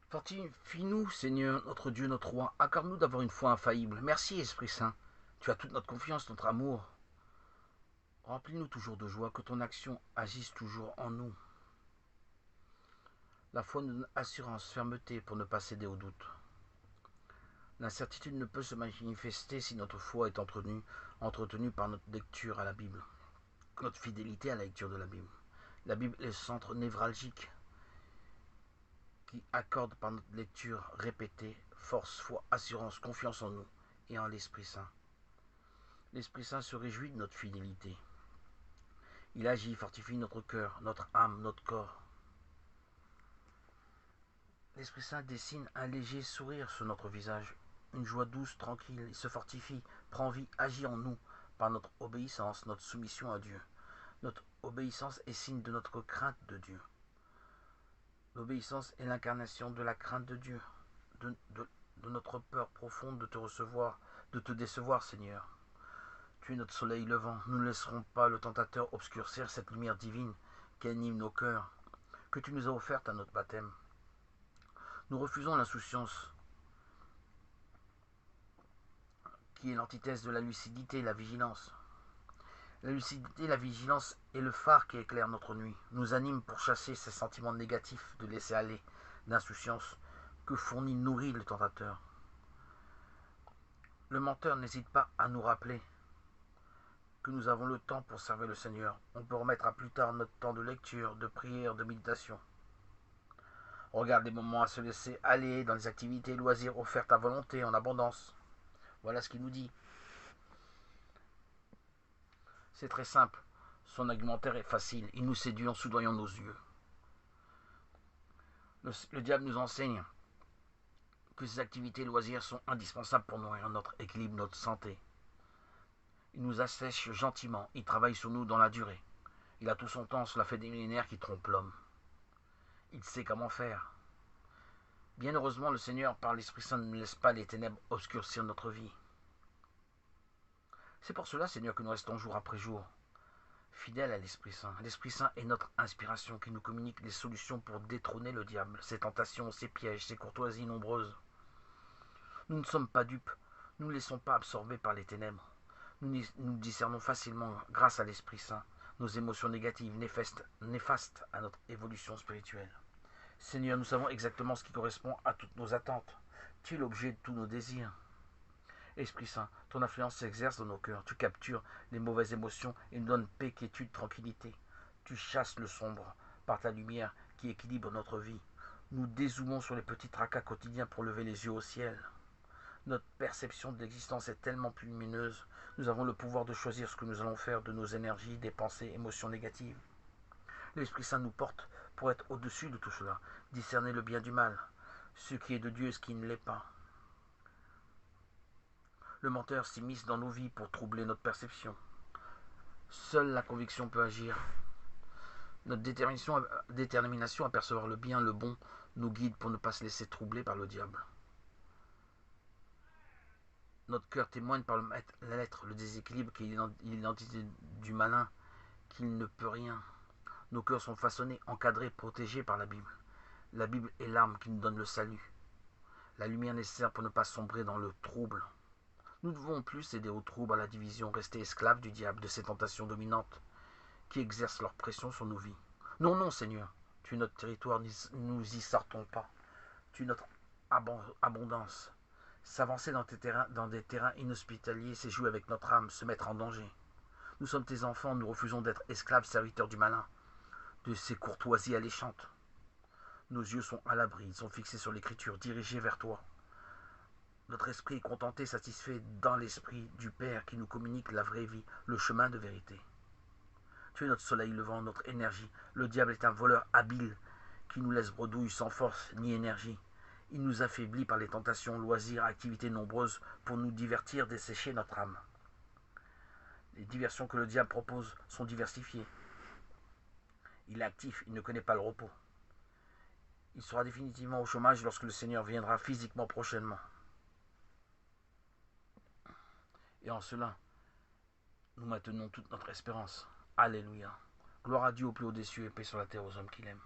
Fortifie-nous, Seigneur, notre Dieu, notre Roi. Accorde-nous d'avoir une foi infaillible. Merci, Esprit Saint. Tu as toute notre confiance, notre amour. Remplis-nous toujours de joie, que ton action agisse toujours en nous. La foi nous donne assurance, fermeté pour ne pas céder au doute. L'incertitude ne peut se manifester si notre foi est entretenue par notre lecture à la Bible, notre fidélité à la lecture de la Bible. La Bible est le centre névralgique qui accorde par notre lecture répétée force, foi, assurance, confiance en nous et en l'Esprit Saint. L'Esprit Saint se réjouit de notre fidélité. Il agit, fortifie notre cœur, notre âme, notre corps. L'Esprit Saint dessine un léger sourire sur notre visage, une joie douce, tranquille. Il se fortifie, prend vie, agit en nous par notre obéissance, notre soumission à Dieu. Notre obéissance est signe de notre crainte de Dieu. L'obéissance est l'incarnation de la crainte de Dieu, de notre peur profonde de te recevoir, de te décevoir, Seigneur. Tu es notre soleil levant. Nous ne laisserons pas le tentateur obscurcir cette lumière divine qui anime nos cœurs, que tu nous as offerte à notre baptême. Nous refusons l'insouciance, qui est l'antithèse de la lucidité et la vigilance. La lucidité et la vigilance est le phare qui éclaire notre nuit, nous anime pour chasser ces sentiments négatifs de laisser aller, d'insouciance, que nourrit le tentateur. Le menteur n'hésite pas à nous rappeler que nous avons le temps pour servir le Seigneur. On peut remettre à plus tard notre temps de lecture, de prière, de méditation. On regarde les moments à se laisser aller dans les activités et loisirs offertes à volonté en abondance. Voilà ce qu'il nous dit. C'est très simple. Son argumentaire est facile. Il nous séduit en soudoyant nos yeux. Le diable nous enseigne que ces activités et loisirs sont indispensables pour nourrir notre équilibre, notre santé. Il nous assèche gentiment. Il travaille sur nous dans la durée. Il a tout son temps sur la fête des millénaires qui trompe l'homme. Il sait comment faire. Bien heureusement, le Seigneur, par l'Esprit Saint, ne laisse pas les ténèbres obscurcir notre vie. C'est pour cela, Seigneur, que nous restons jour après jour fidèles à l'Esprit Saint. L'Esprit Saint est notre inspiration qui nous communique les solutions pour détrôner le diable, ses tentations, ses pièges, ses courtoisies nombreuses. Nous ne sommes pas dupes, nous ne laissons pas absorber par les ténèbres. Nous discernons facilement, grâce à l'Esprit Saint, nos émotions négatives, néfastes à notre évolution spirituelle. Seigneur, nous savons exactement ce qui correspond à toutes nos attentes. Tu es l'objet de tous nos désirs. Esprit Saint, ton influence s'exerce dans nos cœurs. Tu captures les mauvaises émotions et nous donnes paix, quiétude, tranquillité. Tu chasses le sombre par ta lumière qui équilibre notre vie. Nous dézoomons sur les petits tracas quotidiens pour lever les yeux au ciel. Notre perception de l'existence est tellement plus lumineuse. Nous avons le pouvoir de choisir ce que nous allons faire de nos énergies, des pensées, émotions négatives. L'Esprit Saint nous porte pour être au-dessus de tout cela, discerner le bien du mal, ce qui est de Dieu et ce qui ne l'est pas. Le menteur s'immisce dans nos vies pour troubler notre perception. Seule la conviction peut agir. Notre détermination à percevoir le bien, le bon, nous guide pour ne pas se laisser troubler par le diable. Notre cœur témoigne par la lettre, le déséquilibre qui est l'identité du malin, qu'il ne peut rien. Nos cœurs sont façonnés, encadrés, protégés par la Bible. La Bible est l'arme qui nous donne le salut, la lumière nécessaire pour ne pas sombrer dans le trouble. Nous ne devons plus céder au trouble, à la division, rester esclaves du diable, de ses tentations dominantes qui exercent leur pression sur nos vies. Non, non, Seigneur, tu es notre territoire, nous y sortons pas. Tu es notre abondance. S'avancer dans des terrains inhospitaliers, c'est jouer avec notre âme, se mettre en danger. Nous sommes tes enfants, nous refusons d'être esclaves, serviteurs du malin, de ses courtoisies alléchantes. Nos yeux sont à l'abri, ils sont fixés sur l'écriture, dirigés vers toi. Notre esprit est contenté, satisfait dans l'esprit du Père qui nous communique la vraie vie, le chemin de vérité. Tu es notre soleil levant, notre énergie. Le diable est un voleur habile qui nous laisse bredouille sans force ni énergie. Il nous affaiblit par les tentations, loisirs, activités nombreuses pour nous divertir, dessécher notre âme. Les diversions que le diable propose sont diversifiées. Il est actif, il ne connaît pas le repos. Il sera définitivement au chômage lorsque le Seigneur viendra physiquement prochainement. Et en cela, nous maintenons toute notre espérance. Alléluia. Gloire à Dieu au plus haut des cieux et paix sur la terre aux hommes qu'il aime.